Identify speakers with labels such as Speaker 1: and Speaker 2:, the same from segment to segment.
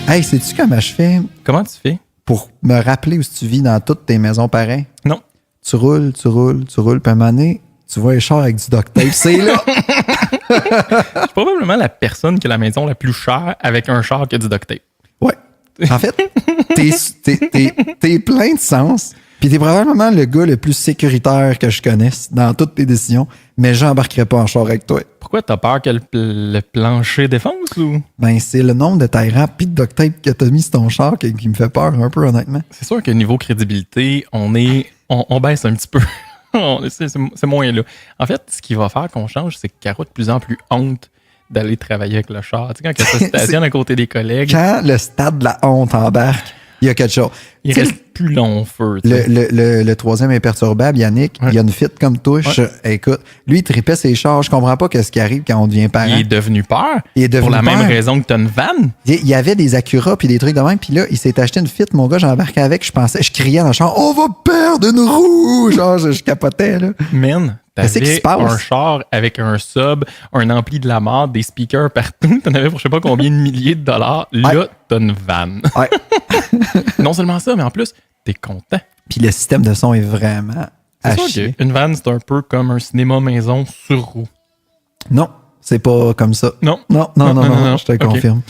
Speaker 1: Hey, sais-tu comment je fais
Speaker 2: Comment tu fais?
Speaker 1: pour me rappeler où tu vis dans toutes tes maisons pareilles?
Speaker 2: Non.
Speaker 1: Tu roules, puis à un moment donné, tu vois un char avec du duct tape. C'est là!
Speaker 2: Je suis probablement la personne qui a la maison la plus chère avec un char qui a du duct tape.
Speaker 1: Ouais. En fait, t'es plein de sens. Puis t'es probablement le gars le plus sécuritaire que je connaisse dans toutes tes décisions, mais j'embarquerai pas en char avec toi.
Speaker 2: Pourquoi t'as peur que le plancher défonce ou?
Speaker 1: Ben, c'est le nombre de taille rap pis de duct tape que t'as mis sur ton char qui me fait peur un peu, honnêtement.
Speaker 2: C'est sûr que niveau crédibilité, on baisse un petit peu. c'est moins là. En fait, ce qui va faire qu'on change, c'est que Caro a de plus en plus honte d'aller travailler avec le char. Tu sais, quand elle se stationne à côté des collègues.
Speaker 1: Quand le stade de la honte embarque, il y a quelque chose.
Speaker 2: Il reste plus long feu.
Speaker 1: Le troisième imperturbable, Yannick,
Speaker 2: Ouais.
Speaker 1: il a une fit comme touche. Écoute, lui, il tripait ses chars. Je comprends pas ce qui arrive quand on devient parent.
Speaker 2: Il est devenu peur.
Speaker 1: Il est devenu
Speaker 2: pour la
Speaker 1: peur.
Speaker 2: même raison que t'as une vanne.
Speaker 1: Il y avait des Acura puis des trucs de même. Puis là, il s'est acheté une fit. Mon gars, j'embarquais avec. Je criais dans le char, on va perdre une roue. Genre, je capotais, là.
Speaker 2: Man,
Speaker 1: Qu'est-ce qui se
Speaker 2: t'avais
Speaker 1: passe?
Speaker 2: un char avec un sub, un ampli de la mort, des speakers partout. T'en avais pour je sais pas combien de milliers de dollars. Là,
Speaker 1: Ouais.
Speaker 2: t'as une vanne.
Speaker 1: Ouais.
Speaker 2: Non seulement ça, mais en plus, t'es content.
Speaker 1: Puis le système de son est vraiment à
Speaker 2: C'est
Speaker 1: chier.
Speaker 2: sûr qu'une vanne, c'est un peu comme un cinéma maison sur roue.
Speaker 1: Non, c'est pas comme ça.
Speaker 2: Non.
Speaker 1: Non, je te
Speaker 2: Ok.
Speaker 1: confirme.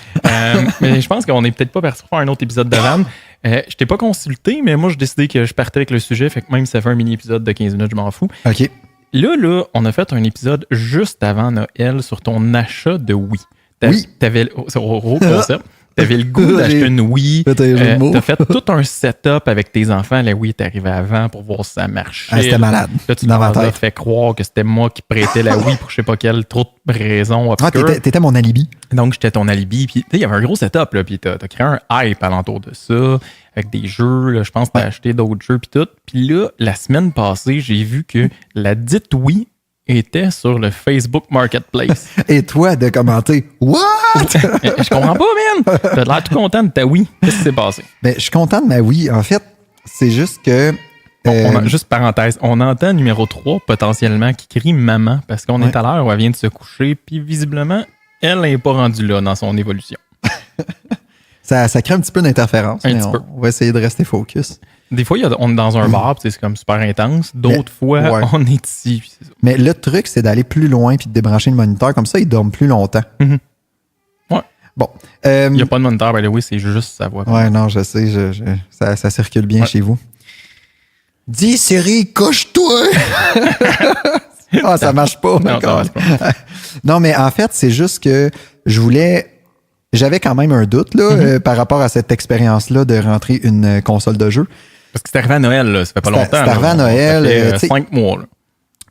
Speaker 2: Mais je pense qu'on n'est peut-être pas parti pour faire un autre épisode de vanne. Je t'ai pas consulté, mais moi, j'ai décidé que je partais avec le sujet. Fait que même si ça fait un mini-épisode de 15 minutes, je m'en fous.
Speaker 1: OK.
Speaker 2: Là, on a fait un épisode juste avant Noël sur ton achat de Wii.
Speaker 1: Oui.
Speaker 2: T'avais, c'est au gros concept. T'avais le goût d'acheter une Wii.
Speaker 1: Fait un jeu de mots.
Speaker 2: T'as fait tout un setup avec tes enfants. La Wii est arrivée avant pour voir si ça marchait.
Speaker 1: Ah, c'était malade.
Speaker 2: Là, tu
Speaker 1: Dans ma
Speaker 2: m'as
Speaker 1: tête.
Speaker 2: fait croire que c'était moi qui prêtais la Wii pour je sais pas quelle trop de raison
Speaker 1: Ah,
Speaker 2: obscure.
Speaker 1: t'étais mon alibi.
Speaker 2: Donc, j'étais ton alibi. Puis, tu sais, il y avait un gros setup, là. Puis, t'as créé un hype alentour de ça, avec des jeux, là. Je pense que t'as acheté d'autres jeux, puis tout. Puis là, la semaine passée, j'ai vu que la dite Wii était sur le Facebook Marketplace.
Speaker 1: Et toi, de commenter, what?
Speaker 2: Je comprends pas, man! T'as l'air tout content de ta Wii. Qu'est-ce qui s'est passé?
Speaker 1: Ben, je suis content de ma Wii. En fait, c'est juste que.
Speaker 2: Juste parenthèse, on entend numéro 3 potentiellement qui crie maman parce qu'on est à l'heure où elle vient de se coucher, puis visiblement, elle n'est pas rendue là dans son évolution.
Speaker 1: ça crée un petit peu d'interférence.
Speaker 2: Un
Speaker 1: mais
Speaker 2: petit peu.
Speaker 1: on va essayer de rester focus.
Speaker 2: Des fois, on est dans un bar, puis c'est comme super intense. D'autres fois,
Speaker 1: ouais.
Speaker 2: on est ici. Puis c'est ça.
Speaker 1: Mais le truc, c'est d'aller plus loin puis de débrancher le moniteur. Comme ça, ils dorment plus longtemps.
Speaker 2: Mhm. Ouais.
Speaker 1: Bon.
Speaker 2: Il n'y a pas de moniteur, by the way, c'est juste sa voix.
Speaker 1: Ouais, non, je sais. Ça circule bien chez vous. Dis, Siri, couche-toi! Ah, ça marche pas.
Speaker 2: Non, ça marche pas.
Speaker 1: Non, mais en fait, c'est juste que j'avais quand même un doute là, par rapport à cette expérience-là de rentrer une console de jeu.
Speaker 2: Parce que c'est arrivé à Noël, là. Ça fait pas longtemps.
Speaker 1: C'est arrivé à Noël,
Speaker 2: Ça fait
Speaker 1: tu sais.
Speaker 2: 5 mois, là.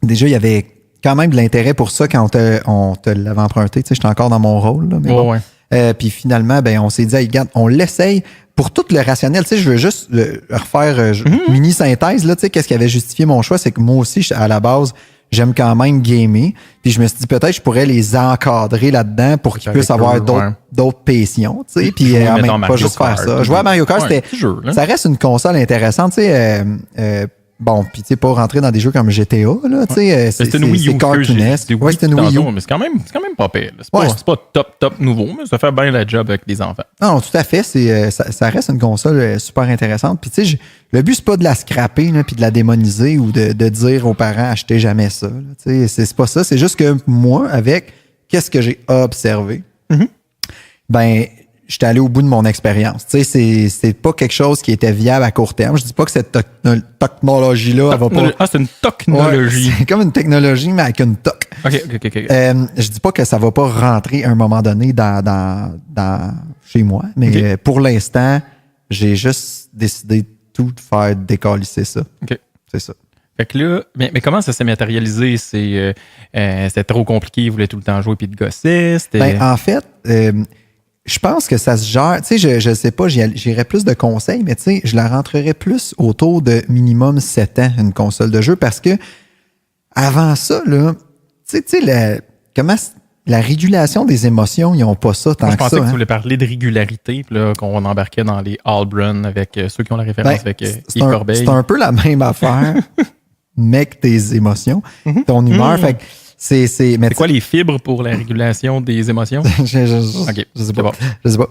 Speaker 1: Déjà, il y avait quand même de l'intérêt pour ça quand on te l'avait emprunté. Tu sais, j'étais encore dans mon rôle. Là, mais
Speaker 2: Ouais,
Speaker 1: bon.
Speaker 2: ouais.
Speaker 1: Puis finalement, ben, on s'est dit, hey, regarde, on l'essaye pour tout le rationnel. Tu sais, je veux juste refaire mini synthèse. Là, tu sais, qu'est-ce qui avait justifié mon choix, c'est que moi aussi, à la base, j'aime quand même gamer. Puis je me suis dit, peut-être je pourrais les encadrer là-dedans pour qu'ils puissent avoir d'autres passions. Tu sais, puis
Speaker 2: Jouer,
Speaker 1: en
Speaker 2: mettons,
Speaker 1: même pas
Speaker 2: Mario
Speaker 1: juste faire
Speaker 2: Kart,
Speaker 1: ça. Jouer à Mario Kart,
Speaker 2: ouais, petit jeu, là.
Speaker 1: ça reste une console intéressante. Tu sais, bon, puis tu sais, pas rentrer dans des jeux comme GTA, là, tu sais,
Speaker 2: C'était une Wii U.
Speaker 1: cartoonesque.
Speaker 2: C'était
Speaker 1: Ouais, c'était une Wii U.
Speaker 2: Mais c'est quand même pas pire. là.
Speaker 1: Ouais.
Speaker 2: C'est pas top nouveau, mais ça fait bien la job avec des enfants.
Speaker 1: Non, tout à fait. Ça reste une console super intéressante. Puis, tu sais, le but, c'est pas de la scraper, là, puis de la démoniser ou de dire aux parents, achetez jamais ça. Là. Tu sais, c'est pas ça. C'est juste que moi, avec qu'est-ce que j'ai observé, ben, j'étais allé au bout de mon expérience. Tu sais, c'est pas quelque chose qui était viable à court terme. Je dis pas que cette technologie-là, elle va pas.
Speaker 2: Ah, c'est une technologie.
Speaker 1: Ouais, c'est comme une technologie, mais avec une toc.
Speaker 2: OK.
Speaker 1: Je dis pas que ça va pas rentrer à un moment donné dans chez moi, mais pour l'instant, j'ai juste décidé de tout faire décalisser ça.
Speaker 2: OK.
Speaker 1: C'est ça.
Speaker 2: Fait que là, mais comment ça s'est matérialisé? C'était trop compliqué, il voulait tout le temps jouer puis de gosser.
Speaker 1: Ben, en fait, je pense que ça se gère. Tu sais, je sais pas, j'irais plus de conseils, mais tu sais, je la rentrerais plus autour de minimum 7 ans, une console de jeu, parce que avant ça, là, tu sais, la régulation des émotions, ils n'ont pas ça tant
Speaker 2: Moi, je
Speaker 1: que
Speaker 2: pensais
Speaker 1: ça.
Speaker 2: que tu
Speaker 1: hein.
Speaker 2: voulais parler de régularité, puis là, qu'on embarquait dans les Allbrun avec ceux qui ont la référence avec Yves Corbeil.
Speaker 1: C'est un peu la même affaire, mais que tes émotions, ton humeur. Fait que Mais
Speaker 2: C'est quoi les fibres pour la régulation des émotions?
Speaker 1: je sais pas.
Speaker 2: Bon.
Speaker 1: Je sais pas.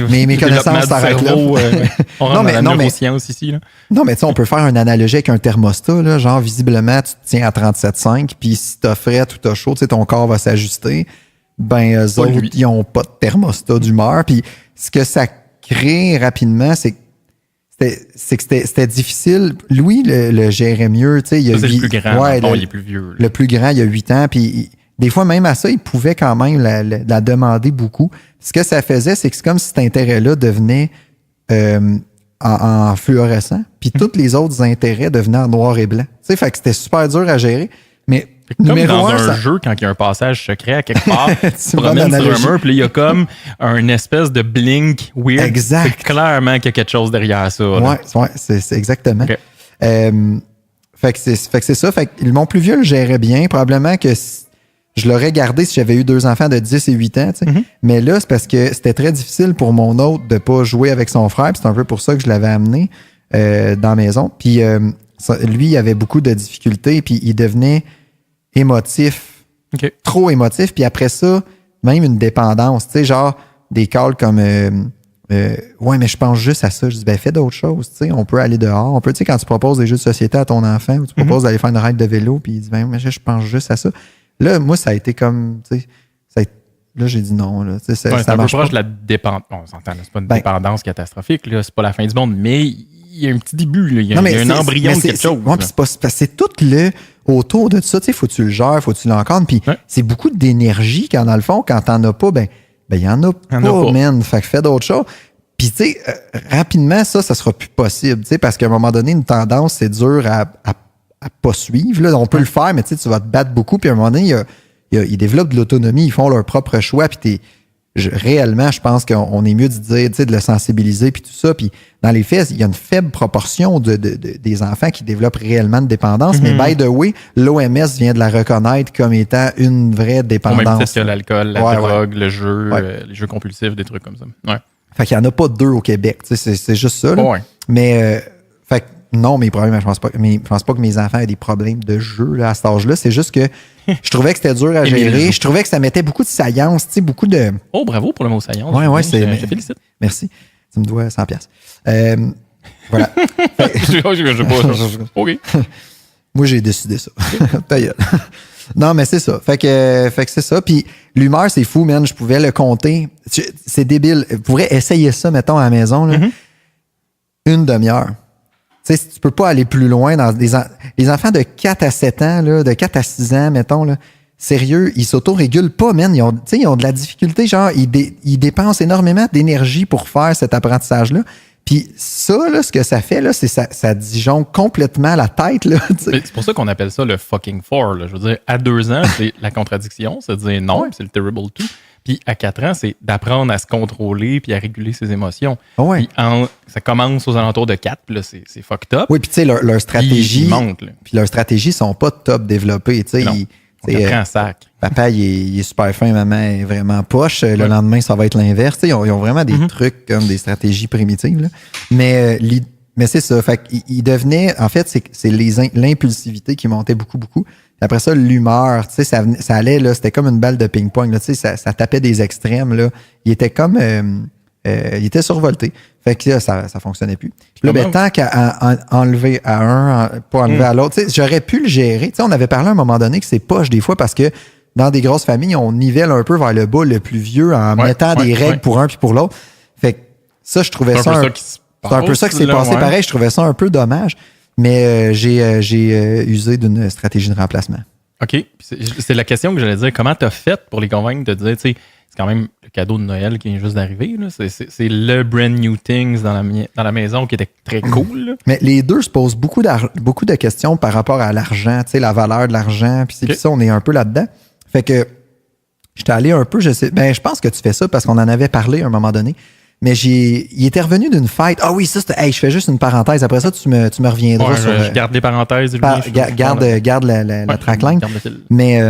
Speaker 2: Mes
Speaker 1: Mes connaissances s'arrêtent là.
Speaker 2: On rentre dans la neuroscience ici. Là.
Speaker 1: Non, mais tu sais, on peut faire une analogie avec un thermostat. Là, genre, visiblement, tu te tiens à 37,5, puis si t'as frais ou t'as chaud, tu sais, ton corps va s'ajuster. Ben, eux autres, ils n'ont pas de thermostat d'humeur. Puis ce que ça crée rapidement, c'est que c'était difficile. Louis le gérait mieux. Tu sais,
Speaker 2: c'est le plus grand.
Speaker 1: Ouais,
Speaker 2: il est plus vieux. Là.
Speaker 1: Le plus grand, il y a 8 ans. Puis des fois, même à ça, il pouvait quand même la demander beaucoup. Ce que ça faisait, c'est que c'est comme si cet intérêt-là devenait en fluorescent. Puis tous les autres intérêts devenaient en noir et blanc. Tu sais, fait que c'était super dur à gérer. Mais
Speaker 2: comme dans un jeu, quand il y a un passage secret à quelque part, tu promènes sur un mur, puis il y a comme un espèce de blink weird.
Speaker 1: Exact.
Speaker 2: C'est clairement qu'il y a quelque chose derrière ça.
Speaker 1: Ouais, c'est exactement.
Speaker 2: Okay.
Speaker 1: Fait que c'est ça. Fait que mon plus vieux le gérait bien. Probablement que je l'aurais gardé si j'avais eu 2 enfants de 10 et 8 ans. Tu sais. Mais là, c'est parce que c'était très difficile pour mon autre de pas jouer avec son frère. C'est un peu pour ça que je l'avais amené dans la maison. Puis lui, il avait beaucoup de difficultés. Puis il devenait émotif, trop émotif, puis après ça, même une dépendance, tu sais, genre des calls comme ouais, mais je pense juste à ça. Je dis, ben fais d'autres choses, tu sais, on peut aller dehors, on peut, tu sais, quand tu proposes des jeux de société à ton enfant, ou tu proposes d'aller faire une ride de vélo, puis il dit, ben mais je pense juste à ça. Là, moi, ça a été comme, tu sais, là, j'ai dit non, là, tu sais, ça
Speaker 2: c'est un
Speaker 1: marche
Speaker 2: peu proche
Speaker 1: pas.
Speaker 2: de la dépendance. Bon, on s'entend, c'est pas une dépendance catastrophique, là, c'est pas la fin du monde, mais il y a un petit début, là, il y a un embryon de quelque chose.
Speaker 1: Ouais, c'est tout autour de ça, tu sais, faut que tu le gères, faut que tu l'encadres, puis c'est beaucoup d'énergie quand, dans le fond, quand t'en as pas, ben il y en a pas, man. Fait que fais d'autres choses. Puis, tu sais, rapidement, ça sera plus possible, tu sais, parce qu'à un moment donné, une tendance, c'est dur à pas suivre, là. On peut le faire, mais tu sais, tu vas te battre beaucoup, puis à un moment donné, ils développent de l'autonomie, ils font leur propre choix, puis réellement, je pense qu'on est mieux de dire, tu sais, de le sensibiliser puis tout ça. Puis dans les faits, il y a une faible proportion des enfants qui développent réellement de dépendance. Mais by the way, l'OMS vient de la reconnaître comme étant une vraie dépendance.
Speaker 2: Au même titre que l'alcool, la drogue, le jeu, les jeux compulsifs, des trucs comme ça. Ouais.
Speaker 1: Fait qu'il n'y en a pas 2 au Québec. Tu sais, c'est juste ça. Là. Mais fait que non, mes problèmes, je pense pas que mes enfants aient des problèmes de jeu là, à cet âge-là. C'est juste que je trouvais que c'était dur à gérer. Je trouvais que ça mettait beaucoup de saillance, tu sais, beaucoup de...
Speaker 2: Oh, bravo pour le mot saillance.
Speaker 1: Ouais,
Speaker 2: je te félicite.
Speaker 1: Merci. Tu me dois 100$. Voilà.
Speaker 2: OK.
Speaker 1: Moi, j'ai décidé ça. Ta gueule. Non, mais c'est ça. Fait que c'est ça. Puis l'humeur, c'est fou, man. Je pouvais le compter. C'est débile. Je pourrais essayer ça, mettons, à la maison. Là. Une demi-heure. Tu sais, tu peux pas aller plus loin dans les enfants de 4 à 7 ans, là, de 4 à 6 ans, mettons, là, sérieux, ils s'auto-régulent pas, man. Ils ont de la difficulté, genre, ils dépensent énormément d'énergie pour faire cet apprentissage-là. Puis ça, là, ce que ça fait, là, c'est ça disjoncte complètement la tête, là.
Speaker 2: C'est pour ça qu'on appelle ça le fucking four, là. Je veux dire, à 2 ans, c'est la contradiction, c'est de dire non, c'est le terrible two. Puis à 4 ans, c'est d'apprendre à se contrôler puis à réguler ses émotions.
Speaker 1: Ouais.
Speaker 2: Puis ça commence aux alentours de 4, puis là, c'est fucked up.
Speaker 1: Oui, puis tu sais, leur stratégie...
Speaker 2: Ils montent, là.
Speaker 1: Puis leurs stratégies sont pas top développées, tu sais.
Speaker 2: On apprend un sac.
Speaker 1: Papa, il est super fin, maman est vraiment poche. Le lendemain, ça va être l'inverse. Ils ont vraiment des trucs comme des stratégies primitives. Là. Mais c'est ça. Fait qu'il devenait... En fait, c'est l'impulsivité qui montait beaucoup, beaucoup. Après ça, l'humeur, tu sais, ça allait, là, c'était comme une balle de ping-pong, là, tu sais, ça tapait des extrêmes, là. Il était comme, il était survolté. Fait que là, ça fonctionnait plus. Puis là, ben, tant qu'à enlever à un, pas enlever à l'autre, tu sais, j'aurais pu le gérer. Tu sais, on avait parlé à un moment donné que c'est poche des fois parce que dans des grosses familles, on nivelle un peu vers le bas le plus vieux en mettant des règles pour un puis pour l'autre. Fait que ça, je trouvais ça... C'est un peu ça qui s'est passé. Pareil, je trouvais ça un peu dommage. Mais j'ai usé d'une stratégie de remplacement.
Speaker 2: OK. C'est la question que j'allais dire. Comment tu as fait pour les convaincre de dire, tu sais, c'est quand même le cadeau de Noël qui vient juste d'arriver. C'est le brand new things dans la maison qui était très cool. Là.
Speaker 1: Mais les deux se posent beaucoup de questions par rapport à l'argent, tu sais, la valeur de l'argent. Puis ça, on est un peu là-dedans. Fait que j'étais allé un peu, je pense que tu fais ça parce qu'on en avait parlé à un moment donné. Mais il était revenu d'une fête. Ah oui, ça, c'était... Hey, je fais juste une parenthèse. Après ça, tu me reviendras sur...
Speaker 2: Je garde les parenthèses.
Speaker 1: Garde la trackline. Mais,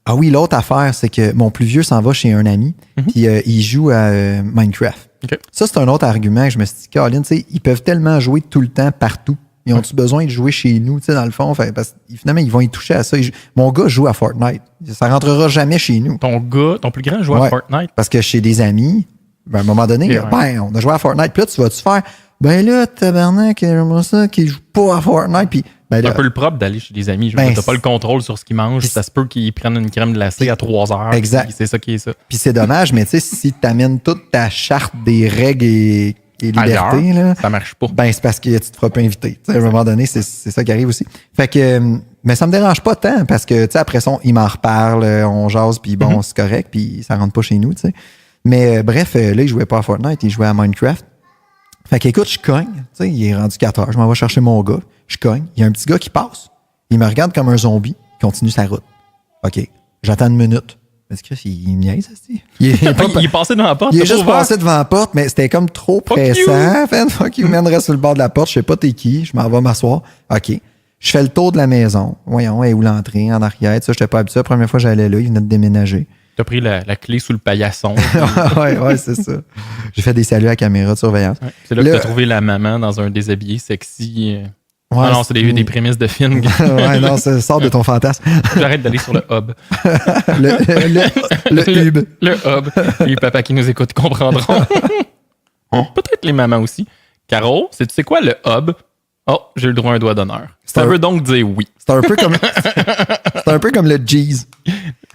Speaker 1: ah oui, l'autre affaire, c'est que mon plus vieux s'en va chez un ami, puis il joue à Minecraft.
Speaker 2: Okay.
Speaker 1: Ça, c'est un autre argument que je me suis dit, Caroline, tu sais, ils peuvent tellement jouer tout le temps, partout. Ils ont-tu besoin de jouer chez nous, tu sais, dans le fond? Fait, parce que finalement, ils vont y toucher à ça. Mon gars joue à Fortnite. Ça rentrera jamais chez nous.
Speaker 2: Ton plus grand joue à Fortnite?
Speaker 1: Parce que chez des amis, ben, à un moment donné, on a joué à Fortnite. Puis là, tu vas-tu faire, ben là, tabarnak, j'aimerais ça qui joue pas à Fortnite. Puis, ben là,
Speaker 2: c'est un peu le propre d'aller chez des amis. T'as pas le contrôle sur ce qu'ils mangent. Ça se peut qu'ils prennent une crème glacée à 3 heures.
Speaker 1: Exact.
Speaker 2: C'est ça qui est ça.
Speaker 1: Puis c'est dommage, mais tu sais, si tu amènes toute ta charte des règles et libertés, là,
Speaker 2: ça marche pas.
Speaker 1: Ben, c'est parce que tu te feras pas inviter. T'sais, à un moment donné, c'est ça qui arrive aussi. Fait que, mais ça me dérange pas tant parce que, tu sais, après ça, il m'en reparle, on jase, puis bon, c'est correct, puis ça rentre pas chez nous, tu sais. Mais bref, là, il jouait pas à Fortnite, il jouait à Minecraft. Fait qu'écoute, je cogne, tu sais, il est rendu 4 heures, je m'en vais chercher mon gars, je cogne, il y a un petit gars qui passe, il me regarde comme un zombie, il continue sa route. OK, j'attends une minute. Mais Chris, il me niaise, aussi. Il
Speaker 2: est passé devant la porte.
Speaker 1: Il est juste passé devant la porte, mais c'était comme trop pressant. Fuck you, man, reste sur le bord de la porte. Je sais pas t'es qui. Je m'en vais m'asseoir. OK. Je fais le tour de la maison. Voyons, où l'entrée, en arrière. Ça, j'étais pas habitué. La première fois que j'allais là, il venait de déménager.
Speaker 2: T'as pris la clé sous le paillasson.
Speaker 1: ouais, c'est ça. J'ai fait des saluts à la caméra de surveillance.
Speaker 2: Ouais, c'est là que t'as trouvé la maman dans un déshabillé sexy.
Speaker 1: Ouais,
Speaker 2: non, c'est des prémices de film.
Speaker 1: Ouais, non, ça sort de ton fantasme.
Speaker 2: J'arrête d'aller sur le hub.
Speaker 1: le hub.
Speaker 2: Le hub. Les papas qui nous écoutent comprendront. Peut-être les mamans aussi. Caro, tu sais quoi le hub? Oh, j'ai le droit à un doigt d'honneur. Ça veut donc dire oui.
Speaker 1: C'est un peu comme le G's.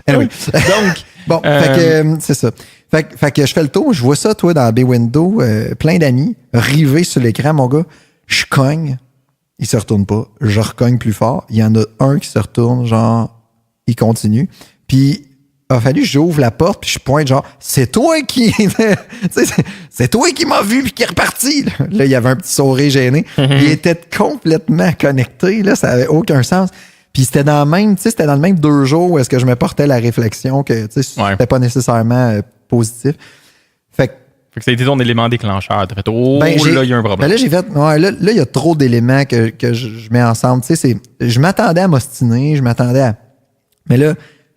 Speaker 1: Anyway.
Speaker 2: Donc,
Speaker 1: bon, fait que c'est ça. Fait que je fais le tour, je vois ça, toi, dans la window, plein d'amis, rivés sur l'écran, mon gars. Je cogne. Il se retourne pas. Je recogne plus fort. Il y en a un qui se retourne, genre, il continue. Puis, il a fallu que j'ouvre la porte, puis je pointe, genre, c'est toi qui... c'est toi qui m'as vu, puis qui est reparti. Là, il y avait un petit sourire gêné. Il était complètement connecté, là, ça avait aucun sens. Puis c'était dans le même 2 jours où est-ce que je me portais la réflexion que, c'était pas nécessairement positif. Fait que
Speaker 2: ça a été ton élément déclencheur. T'as fait, là, il y a un problème.
Speaker 1: Ben là, j'ai fait, là, il y a trop d'éléments que je mets ensemble. Tu sais, je m'attendais à m'ostiner, mais là,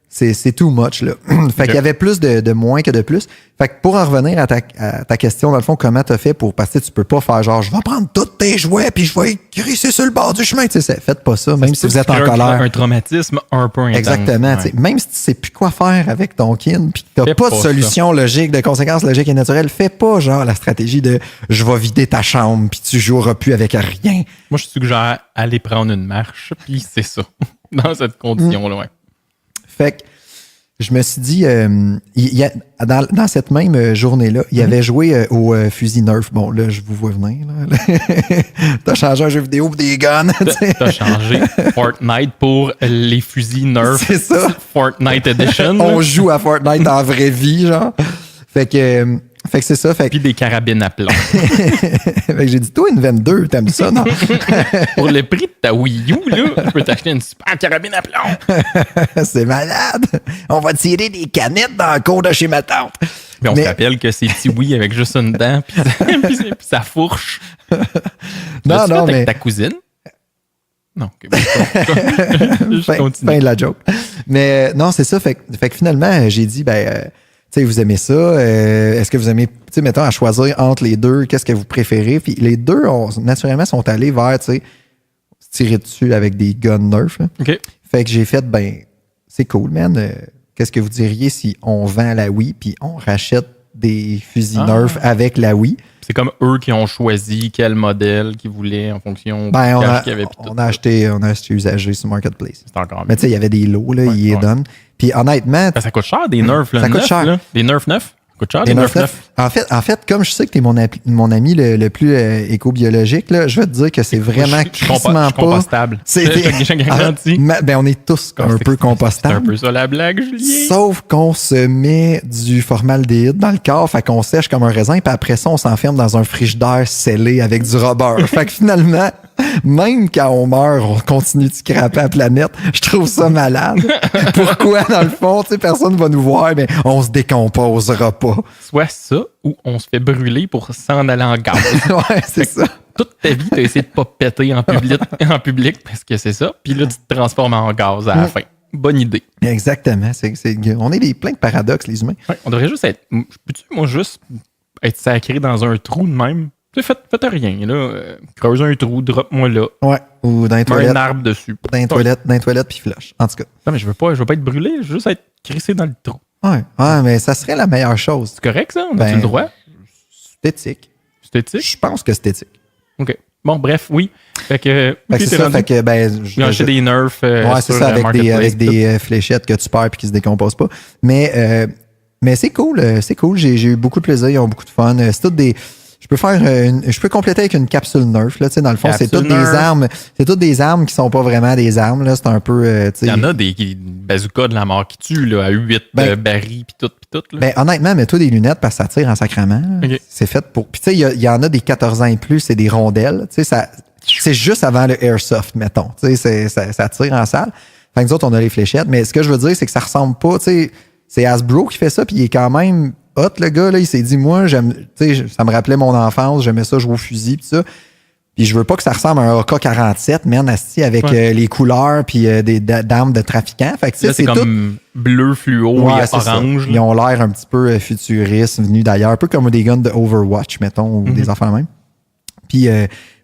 Speaker 1: c'est too much, là. Fait qu'il y avait plus de moins que de plus. Fait que pour en revenir à ta question, dans le fond, comment t'as fait pour passer, tu peux pas faire genre, je vais prendre tous tes jouets puis je vais glisser sur le bord du chemin. Tu sais, faites pas ça, même si vous êtes en colère.
Speaker 2: Un traumatisme un peu intense.
Speaker 1: Exactement. Ouais. Même si tu sais plus quoi faire avec ton kin puis que t'as pas de solution logique, de conséquences logiques et naturelles, fais pas genre la stratégie de je vais vider ta chambre puis tu joueras plus avec rien.
Speaker 2: Moi, je suggère aller prendre une marche puis c'est ça. Dans cette condition-là, ouais.
Speaker 1: Fait que je me suis dit, dans cette même journée-là, il avait joué au fusil Nerf. Bon, là, je vous vois venir. T'as changé un jeu vidéo pour des guns.
Speaker 2: T'as changé Fortnite pour les fusils Nerf.
Speaker 1: C'est ça.
Speaker 2: Fortnite Edition.
Speaker 1: On joue à Fortnite en vraie vie, genre. Fait que c'est ça.
Speaker 2: Puis des carabines à plomb.
Speaker 1: Fait que j'ai dit, toi, une 22, t'aimes ça, non?
Speaker 2: Pour le prix de ta Wii U, là, tu peux t'acheter une super carabine à plomb.
Speaker 1: C'est malade. On va tirer des canettes dans le cours de chez ma tante.
Speaker 2: Puis on se rappelle que c'est petit Wii avec juste une dent, puis ça fourche.
Speaker 1: Non, mais...
Speaker 2: avec ta cousine? Non.
Speaker 1: Fin de la joke. Mais non, c'est ça. Fait que finalement, j'ai dit, tu sais, vous aimez ça? Est-ce que vous aimez, tu sais, mettons, à choisir entre les deux, qu'est-ce que vous préférez? Puis les deux, naturellement, sont allés vers, tu sais, se tirer dessus avec des guns Nerf. Là.
Speaker 2: OK.
Speaker 1: Fait que j'ai fait, c'est cool, man. Qu'est-ce que vous diriez si on vend la Wii puis on rachète des fusils Nerf avec la Wii?
Speaker 2: C'est comme eux qui ont choisi quel modèle qu'ils voulaient en fonction du cash qu'il y avait.
Speaker 1: On a acheté usagé sur Marketplace.
Speaker 2: C'est encore
Speaker 1: Mais tu sais, il y avait des lots, là, ils les donnent. Puis honnêtement...
Speaker 2: Ça coûte cher, des Nerfs, là.
Speaker 1: Ça coûte cher.
Speaker 2: Là. Des Nerfs neufs? Ça coûte cher,
Speaker 1: des Nerfs neufs. En fait, comme je sais que t'es mon ami le plus éco-biologique, là, je vais te dire que c'est vraiment crissement pas...
Speaker 2: compostable.
Speaker 1: C'est
Speaker 2: garanti.
Speaker 1: On est tous un peu compostables.
Speaker 2: C'est un peu ça la blague, Julien.
Speaker 1: Sauf qu'on se met du formaldéhyde dans le corps, fait qu'on sèche comme un raisin, puis après ça, on s'enferme dans un frigidaire scellé avec du rubber. Fait que finalement... Même quand on meurt, on continue de scraper la planète. Je trouve ça malade. Pourquoi, dans le fond, tu sais, personne va nous voir, mais on se décomposera pas.
Speaker 2: Soit ça, ou on se fait brûler pour s'en aller en gaz.
Speaker 1: Ouais, c'est ça.
Speaker 2: Toute ta vie, tu as essayé de pas péter en public parce que c'est ça. Puis là, tu te transformes en gaz à la fin. Bonne idée.
Speaker 1: Exactement. On est plein de paradoxes, les humains.
Speaker 2: Ouais, on devrait juste être... Peux-tu, moi, juste être sacré dans un trou de même? Faites rien, là. Creuse un trou, drop-moi là.
Speaker 1: Ouais. Ou dans les
Speaker 2: Mets
Speaker 1: toilettes.
Speaker 2: un arbre dessus.
Speaker 1: Dans les toilettes, puis flush. En tout cas.
Speaker 2: Non, mais je veux pas être brûlé, je veux juste être crissé dans le trou.
Speaker 1: Ouais, mais ça serait la meilleure chose.
Speaker 2: C'est correct, ça? On a-tu le droit?
Speaker 1: C'est éthique.
Speaker 2: C'est éthique?
Speaker 1: Je pense que c'est éthique.
Speaker 2: OK. Bon, bref, oui. Fait que
Speaker 1: c'est ça, fait que,
Speaker 2: ils ont acheté des Nerfs
Speaker 1: ouais, c'est
Speaker 2: sur
Speaker 1: ça, avec
Speaker 2: Marketplace,
Speaker 1: des fléchettes que tu perds et qui se décomposent pas. Mais c'est cool, c'est cool. J'ai eu beaucoup de plaisir, ils ont beaucoup de fun. C'est toutes des... Je peux compléter avec une capsule Nerf, là, tu sais, dans le fond, c'est toutes des armes. C'est toutes des armes qui sont pas vraiment des armes, là. C'est un peu,
Speaker 2: il y en a des bazookas de la mort qui tuent, là, à 8 barils pis tout, là.
Speaker 1: Ben, honnêtement, mets-toi des lunettes parce que ça tire en sacrament.
Speaker 2: Okay.
Speaker 1: C'est fait pour. Puis, tu sais, il y en a des 14 ans et plus, c'est des rondelles. Tu sais, c'est juste avant le airsoft, mettons. Tu sais, ça tire en salle. Fait que nous autres, on a les fléchettes. Mais ce que je veux dire, c'est que ça ressemble pas, tu sais, c'est Hasbro qui fait ça, puis il est quand même hot, le gars, là. Il s'est dit, moi, tu sais, ça me rappelait mon enfance, j'aimais ça jouer au fusil, puis ça. Puis je veux pas que ça ressemble à un AK-47, man, asti, avec les couleurs puis d'armes de trafiquants. Fait que,
Speaker 2: là, c'est comme bleu fluo et orange.
Speaker 1: Ils ont l'air un petit peu futuristes, venus d'ailleurs, un peu comme des guns de Overwatch, mettons, ou des affaires même. Puis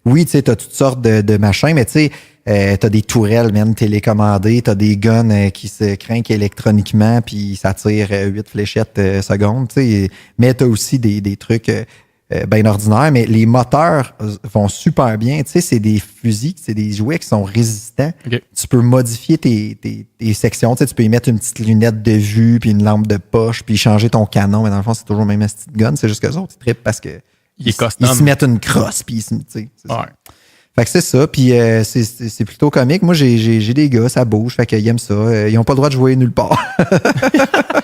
Speaker 1: oui, tu sais, t'as toutes sortes de machins, mais tu sais, t'as des tourelles, man, télécommandées, t'as des guns qui se crinquent électroniquement, puis ça tire 8 fléchettes secondes, tu sais. Mais t'as aussi des trucs... bien ordinaire, mais les moteurs vont super bien. Tu sais, c'est des fusils, c'est des jouets qui sont résistants.
Speaker 2: Okay.
Speaker 1: Tu peux modifier tes sections. Tu sais, tu peux y mettre une petite lunette de vue, puis une lampe de poche, puis changer ton canon. Mais dans le fond, c'est toujours le même style de gun. C'est juste qu'eux autres, ils trippent parce que ils se mettent une crosse, puis tu sais.
Speaker 2: Ouais.
Speaker 1: Fait que c'est ça, puis c'est plutôt comique. Moi, j'ai des gars, ça bouge, fait qu'ils aiment ça. Ils n'ont pas le droit de jouer nulle part.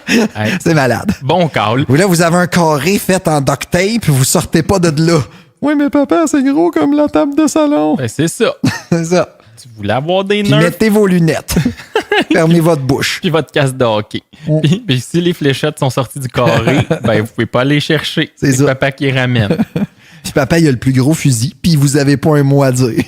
Speaker 2: Hey.
Speaker 1: C'est malade.
Speaker 2: Bon call.
Speaker 1: Ou là, vous avez un carré fait en duct tape, vous sortez pas de là. Oui, mais papa, c'est gros comme la table de salon.
Speaker 2: Ben, c'est ça.
Speaker 1: C'est ça.
Speaker 2: Tu voulais avoir des
Speaker 1: Puis
Speaker 2: Nerfs.
Speaker 1: mettez vos lunettes. Fermez votre bouche.
Speaker 2: Puis votre casse de hockey. Puis si les fléchettes sont sorties du carré, ben vous pouvez pas les chercher.
Speaker 1: C'est ça.
Speaker 2: papa qui les ramène.
Speaker 1: Puis papa, il a le plus gros fusil, puis vous avez pas un mot à dire.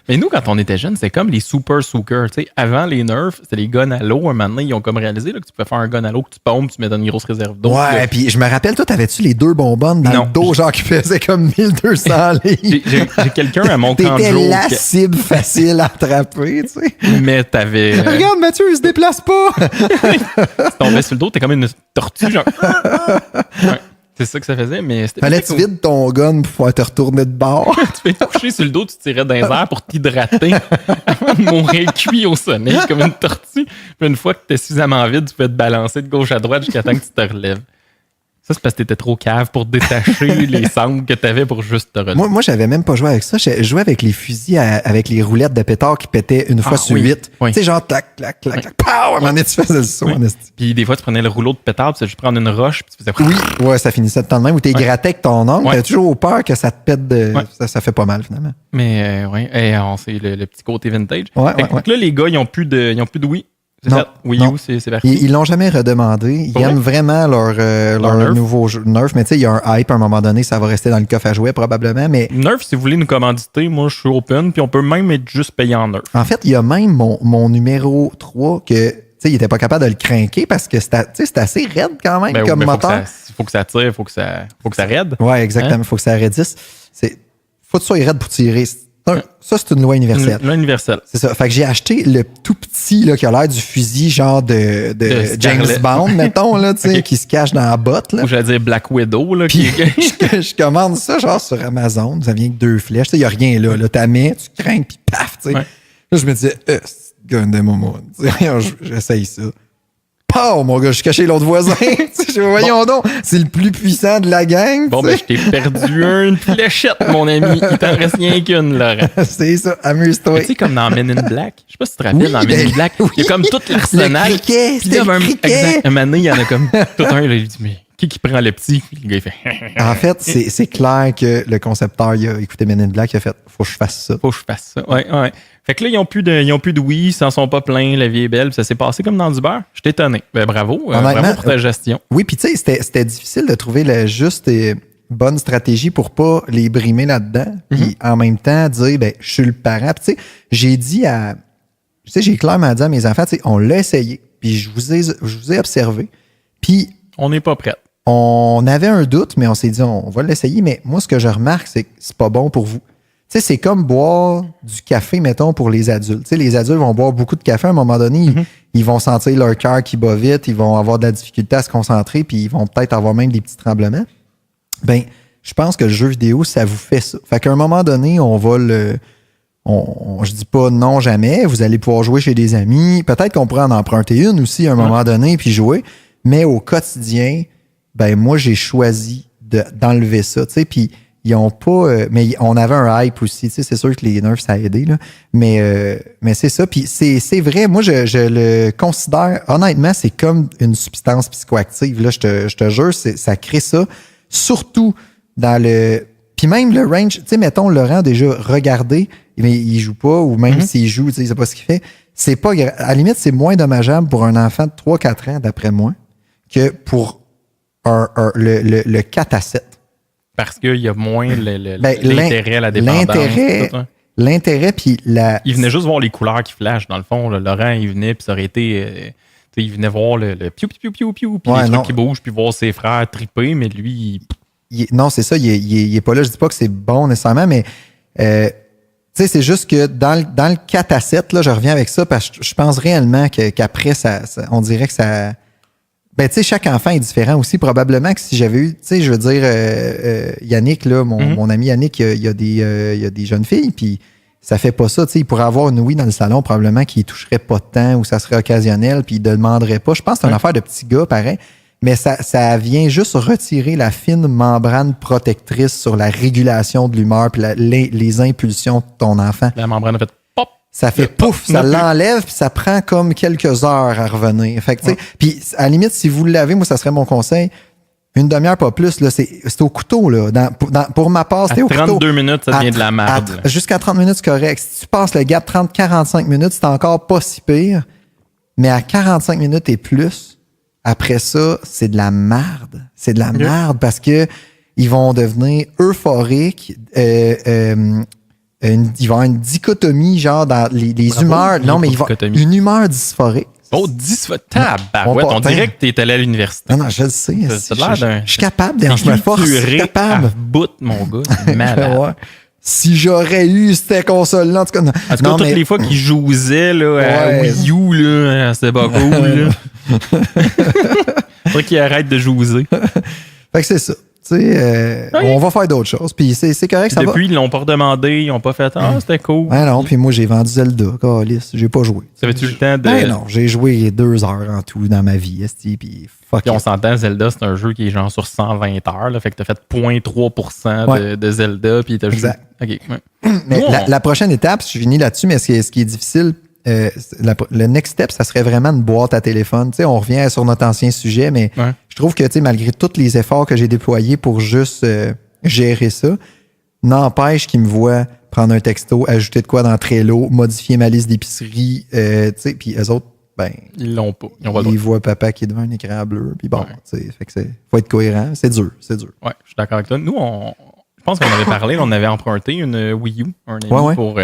Speaker 2: Mais nous, quand on était jeunes, c'était comme les Super Soakers. Tu sais, avant les Nerfs, c'était les guns à l'eau. Un moment donné, ils ont comme réalisé là, que tu pouvais faire un gun à l'eau, que tu pompes, tu mets dans une grosse réserve d'eau.
Speaker 1: Ouais, puis je me rappelle, toi, t'avais-tu les 2 bonbonnes dans le dos, genre qui faisaient comme 1200 livres?
Speaker 2: J'ai quelqu'un à mon camp de
Speaker 1: T'étais
Speaker 2: jour.
Speaker 1: la cible facile à attraper, tu sais.
Speaker 2: Mais t'avais.
Speaker 1: Regarde, Mathieu, il se déplace pas!
Speaker 2: Tu tombais sur le dos, t'es comme une tortue, genre. Ouais. C'est ça que ça faisait, mais c'était.
Speaker 1: Fallait que tu vides ton gun pour pouvoir te retourner de bord.
Speaker 2: Tu fais te coucher sur le dos, tu tirais dans les airs pour t'hydrater avant de mourir cuit au soleil comme une tortue. Puis une fois que t'es suffisamment vide, tu peux te balancer de gauche à droite jusqu'à temps que tu te relèves. Ça, c'est parce que t'étais trop cave pour détacher les sangles que t'avais pour juste te relever.
Speaker 1: Moi, j'avais même pas joué avec ça. Je jouais avec les fusils avec les roulettes de pétard qui pétaient une fois sur 8.
Speaker 2: Oui.
Speaker 1: Tu sais, genre, clac, clac, clac, clac, pow! À un moment donné, tu faisais le saut.
Speaker 2: Puis des fois, tu prenais le rouleau de pétard, puis tu juste prendre une roche, puis tu faisais.
Speaker 1: Oui, ouais, ça finissait de temps de même. Ou t'es gratté avec ton ongle. T'as toujours peur que ça te pète de.
Speaker 2: Ouais.
Speaker 1: Ça fait pas mal, finalement.
Speaker 2: Mais, ouais, c'est le petit côté vintage.
Speaker 1: Ouais,
Speaker 2: Donc là, les gars, ils ont plus de Wii.
Speaker 1: Non,
Speaker 2: Wii
Speaker 1: non.
Speaker 2: U, c'est parti.
Speaker 1: Ils l'ont jamais redemandé. Ils aiment vraiment leur nouveau jeu Nerf. Mais tu sais, il y a un hype à un moment donné, ça va rester dans le coffre à jouets probablement. Mais
Speaker 2: Nerf, si vous voulez nous commanditer, moi je suis open, puis on peut même être juste payé en Nerf.
Speaker 1: en fait, il y a même mon numéro 3 que tu sais, il était pas capable de le craquer parce que c'est assez raide quand même
Speaker 2: Ben,
Speaker 1: comme moteur.
Speaker 2: Faut que ça tire, faut que ça raide.
Speaker 1: Ouais, exactement. Faut que ça raidisse. Faut que tu sois raide pour tirer. Ça, c'est une loi universelle.
Speaker 2: Loi universelle.
Speaker 1: C'est ça. Fait que j'ai acheté le tout petit là, qui a l'air du fusil genre de James Bond, mettons, là, tu sais,
Speaker 2: Okay.
Speaker 1: qui se cache dans la botte. Là.
Speaker 2: Ou j'allais dire Black Widow, là.
Speaker 1: Puis je commande ça genre sur Amazon. Ça vient que 2 flèches. Il n'y a rien là. Là, t'as mets, tu crains, puis paf, tu sais.
Speaker 2: Ouais.
Speaker 1: Là, je me disais, c'est gun de moment. J'essaye ça. Pow, mon gars, je suis caché l'autre voisin. Voyons donc, c'est le plus puissant de la gang.
Speaker 2: Bon, ben, je t'ai perdu une fléchette, mon ami. Il t'en reste rien qu'une, Laurent.
Speaker 1: C'est ça, amuse-toi.
Speaker 2: Tu sais, comme dans Men in Black. Je sais pas si tu te rappelles,
Speaker 1: Oui,
Speaker 2: dans Men in Black, il y a comme tout l'arsenal.
Speaker 1: Le criquet,
Speaker 2: Puis là,
Speaker 1: c'était le criquet.
Speaker 2: exact, un moment donné, il y en a comme tout un, là, il dit, mais qui prend le petit? Puis le gars, il fait.
Speaker 1: En fait, c'est clair que le concepteur, il a écouté Men in Black, il a fait, faut que je fasse ça.
Speaker 2: Faut que je fasse ça. Ouais. Fait que là, ils ont plus de Wii, ils s'en sont pas pleins, la vie est belle, puis ça s'est passé comme dans du beurre. Je suis étonné. Ben, bravo pour ta gestion.
Speaker 1: Oui, puis tu sais, c'était difficile de trouver la juste et bonne stratégie pour pas les brimer là-dedans. Puis en même temps, dire, ben, je suis le parent. Puis tu sais, j'ai clairement dit à mes enfants, tu sais, on l'a essayé, puis je vous ai observé, puis
Speaker 2: On n'est pas prêts.
Speaker 1: on avait un doute, mais on s'est dit, on va l'essayer. Mais moi, ce que je remarque, c'est que c'est pas bon pour vous. Tu sais, c'est comme boire du café, mettons, pour les adultes. Tu sais, les adultes vont boire beaucoup de café. À un moment donné, ils vont sentir leur cœur qui bat vite, ils vont avoir de la difficulté à se concentrer, puis ils vont peut-être avoir même des petits tremblements. Ben, je pense que le jeu vidéo, ça vous fait ça. Fait qu'à un moment donné, on va je dis pas non jamais. Vous allez pouvoir jouer chez des amis. Peut-être qu'on pourrait en emprunter une aussi à un moment donné, puis jouer. Mais au quotidien, ben moi, j'ai choisi d'enlever ça. Tu sais, puis ils ont pas. Mais on avait un hype aussi. Tu sais, c'est sûr que les nerfs, ça a aidé, là. Mais c'est ça. Puis c'est vrai, moi, je le considère, honnêtement, c'est comme une substance psychoactive. Là, je te jure, ça crée ça. Surtout dans le. Puis même le range, tu sais, mettons, Laurent a déjà regardé, mais il joue pas, ou même s'il joue, tu sais, il sait pas ce qu'il fait. C'est pas. À la limite, c'est moins dommageable pour un enfant de 3-4 ans, d'après moi, que pour le 4 à 7.
Speaker 2: Parce qu'il y a moins l'intérêt à la dépendance.
Speaker 1: L'intérêt, puis
Speaker 2: Il venait juste voir les couleurs qui flashent, dans le fond. Là, Laurent, il venait, puis ça aurait été... il venait voir le piou, piou, piou, piou, puis les trucs qui bougent, puis voir ses frères triper, mais lui...
Speaker 1: non, c'est ça, il est pas là. Je dis pas que c'est bon nécessairement, mais tu sais, c'est juste que dans le 4 à 7, là, je reviens avec ça, parce que je pense réellement qu'après, ça, on dirait que ça... Ben, tu sais, chaque enfant est différent aussi. Probablement que si j'avais eu, tu sais, je veux dire, Yannick, là, mon ami Yannick, il y a des jeunes filles, puis ça fait pas ça. Tu sais, il pourrait avoir une Wii dans le salon, probablement qu'il toucherait pas de temps ou ça serait occasionnel, puis il demanderait pas. Je pense que c'est une affaire de petit gars, pareil. Mais ça vient juste retirer la fine membrane protectrice sur la régulation de l'humeur puis les impulsions de ton enfant.
Speaker 2: La membrane a fait pop.
Speaker 1: Ça fait pouf, ça l'enlève, puis ça prend comme quelques heures à revenir. Fait que, tu sais, puis à la limite, si vous l'avez, moi, ça serait mon conseil. Une demi-heure, pas plus, là, c'est au couteau, là. Pour ma part, c'était au couteau.
Speaker 2: 32 minutes, ça devient de la merde.
Speaker 1: Jusqu'à 30 minutes, c'est correct. Si tu passes le gap 30-45 minutes, c'est encore pas si pire. Mais à 45 minutes et plus, après ça, c'est de la merde. C'est de la merde parce que ils vont devenir euphoriques. Il va y avoir une dichotomie, genre, dans les humeurs. Non, mais il va une humeur dysphorique.
Speaker 2: Oh, tabarouette, on dirait que t'es allé à l'université.
Speaker 1: Non, je le sais.
Speaker 2: Je
Speaker 1: suis capable, je me force. Je suis capable.
Speaker 2: Bout, mon gars, c'est malade. Ouais.
Speaker 1: Si j'aurais eu cette console-là, en tout cas...
Speaker 2: En tout cas, toutes les fois qu'ils jouaient là, à Wii U, là, c'était pas cool. Là. Faudrait qu'ils arrêtent de jouer.
Speaker 1: Fait que c'est ça. On va faire d'autres choses. Puis c'est correct, ça va.
Speaker 2: Depuis, ils l'ont pas redemandé, ils ont pas fait c'était cool.
Speaker 1: Ben non, puis moi, j'ai vendu Zelda, câlisse. J'ai pas joué.
Speaker 2: Avais-tu le temps de.
Speaker 1: Ben non, j'ai joué 2 heures en tout dans ma vie, puis fuck.
Speaker 2: Puis on s'entend, Zelda, c'est un jeu qui est genre sur 120 heures, là, fait que t'as fait 0.3% de Zelda, puis t'as joué.
Speaker 1: Exact.
Speaker 2: OK.
Speaker 1: Mais la prochaine étape, je finis là-dessus, mais ce qui est difficile, le next step, ça serait vraiment une boîte à téléphone. Tu sais, on revient sur notre ancien sujet, mais je trouve que, tu sais, malgré tous les efforts que j'ai déployés pour juste gérer ça, n'empêche qu'ils me voient prendre un texto, ajouter de quoi dans Trello, modifier ma liste d'épicerie, tu sais, puis eux autres, ben...
Speaker 2: Ils l'ont pas.
Speaker 1: Ils voient papa qui est devant un écran bleu, puis bon, tu sais, fait que faut être cohérent. C'est dur.
Speaker 2: Ouais, je suis d'accord avec toi. Nous, je pense qu'on avait parlé, on avait emprunté une Wii U, un ami pour...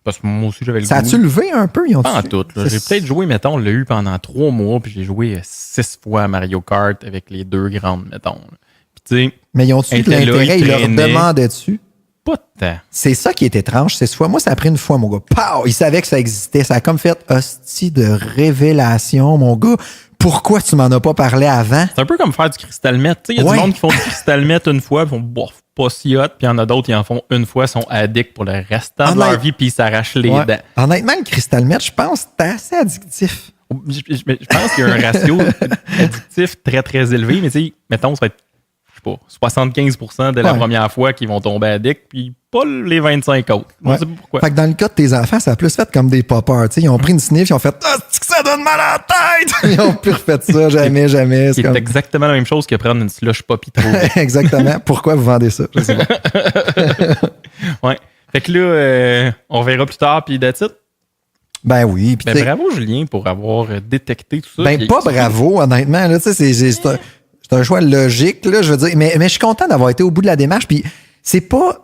Speaker 2: Parce que moi aussi, j'avais le goût.
Speaker 1: Ça a-tu levé un peu?
Speaker 2: Pas en tout. J'ai peut-être joué, mettons, on l'a eu pendant 3 mois, puis j'ai joué 6 fois à Mario Kart avec les 2 grandes, mettons. Puis, tu sais,
Speaker 1: mais ils ont-tu de l'intérêt? Ils leur demandaient-tu?
Speaker 2: Pas de temps.
Speaker 1: C'est ça qui est étrange. Moi, ça a pris une fois, mon gars. Pow! Ils savaient que ça existait. Ça a comme fait hostie de révélation, mon gars. Pourquoi tu m'en as pas parlé avant?
Speaker 2: C'est un peu comme faire du cristal meth. Il y a du monde qui font du cristal meth une fois, puis font bof, pas si hot, puis il y en a d'autres qui en font une fois, sont addicts pour le restant de leur vie, puis ils s'arrachent les dents.
Speaker 1: Honnêtement, le cristal meth, je pense que c'est assez addictif.
Speaker 2: Je pense qu'il y a un ratio addictif très, très élevé, mais tu sais, mettons, ça va être, je sais pas, 75% de la première fois qu'ils vont tomber addicts, puis pas les 25 autres. Je sais pas pourquoi.
Speaker 1: Fait que dans le cas de tes enfants, ça a plus fait comme des poppers. Ils ont pris une sniff, ils ont fait « Ah, c'est que ça donne mal à la tête! » Ils ont plus refait ça, jamais.
Speaker 2: C'est comme... exactement la même chose que prendre une slush poppy trop.
Speaker 1: Exactement. Pourquoi vous vendez ça? Je sais pas.
Speaker 2: Ouais. Fait que là, on verra plus tard, puis that's it.
Speaker 1: Ben oui.
Speaker 2: Ben bravo, Julien, pour avoir détecté tout ça.
Speaker 1: Ben pas bravo, honnêtement. Là, c'est un choix logique, là, je veux dire. Mais je suis content d'avoir été au bout de la démarche. Puis c'est pas...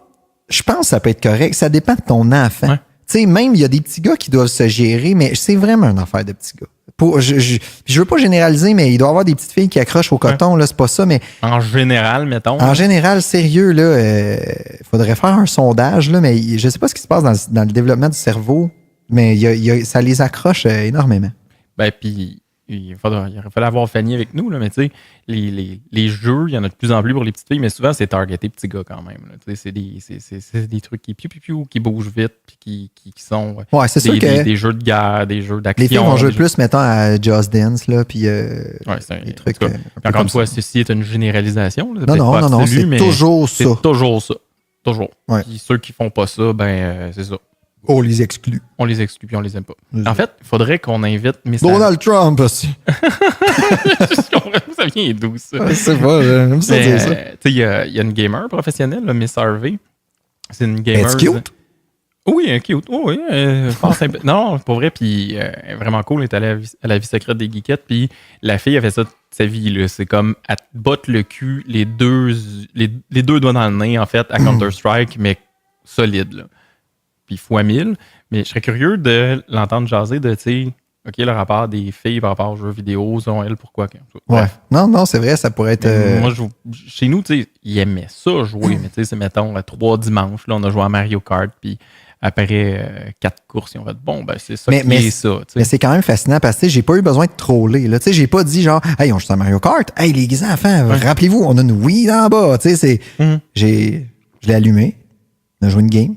Speaker 1: Je pense que ça peut être correct. Ça dépend de ton enfant. Tu sais, même, il y a des petits gars qui doivent se gérer, mais c'est vraiment une affaire de petits gars. Je veux pas généraliser, mais il doit y avoir des petites filles qui accrochent au coton, là, c'est pas ça, mais...
Speaker 2: En général, mettons.
Speaker 1: En général, sérieux, là, faudrait faire un sondage, là, mais je sais pas ce qui se passe dans le développement du cerveau, mais ça les accroche énormément.
Speaker 2: Ben, puis il aurait fallu avoir Fanny avec nous, là, mais tu sais, les jeux, il y en a de plus en plus pour les petites filles, mais souvent, c'est targeté petits gars quand même. C'est des trucs qui bougent vite, puis qui sont
Speaker 1: ouais, c'est sûr que
Speaker 2: des jeux de guerre, des jeux d'action.
Speaker 1: Les filles vont jouer plus, mettons, à Just Dance, là, puis
Speaker 2: des
Speaker 1: trucs.
Speaker 2: Encore une fois, ceci est une généralisation. Là,
Speaker 1: non, c'est toujours ça.
Speaker 2: C'est toujours ça. Toujours.
Speaker 1: Ouais.
Speaker 2: Puis ceux qui font pas ça, ben, c'est ça.
Speaker 1: On les exclut.
Speaker 2: On les exclut puis on les aime pas. En fait, il faudrait qu'on invite Miss
Speaker 1: Donald Trump aussi.
Speaker 2: Ça vient d'où, ça?
Speaker 1: C'est pas, j'aime ça dire ça.
Speaker 2: Tu sais, il y a une gamer professionnelle, là, Miss Harvey. C'est une gamer.
Speaker 1: Est-ce cute?
Speaker 2: Oui, cute. Oh, oui, fort simple. Non, pour vrai, puis vraiment cool. Elle est allée à la vie secrète des geekettes, puis la fille a fait ça toute sa vie, là. C'est comme, elle te botte le cul, les deux doigts dans le nez, en fait, à Counter-Strike, mais solide, là. Puis fois 1000. Mais je serais curieux de l'entendre jaser de, tu sais, OK, le rapport des filles par rapport aux jeux vidéo, selon elle, pourquoi.
Speaker 1: Ouais. Non, c'est vrai, ça pourrait être...
Speaker 2: Moi, chez nous, tu sais, ils aimaient ça jouer, mais tu sais, c'est, mettons, 3 dimanches, là, on a joué à Mario Kart, puis après 4 courses, ils ont fait, bon, ben, c'est ça qui est ça. T'sais.
Speaker 1: Mais c'est quand même fascinant parce que j'ai pas eu besoin de troller. Là. J'ai pas dit genre, hey, on joue à Mario Kart. Hey, les enfants, rappelez-vous, on a une Wii en bas. Je l'ai allumé, on a joué une game.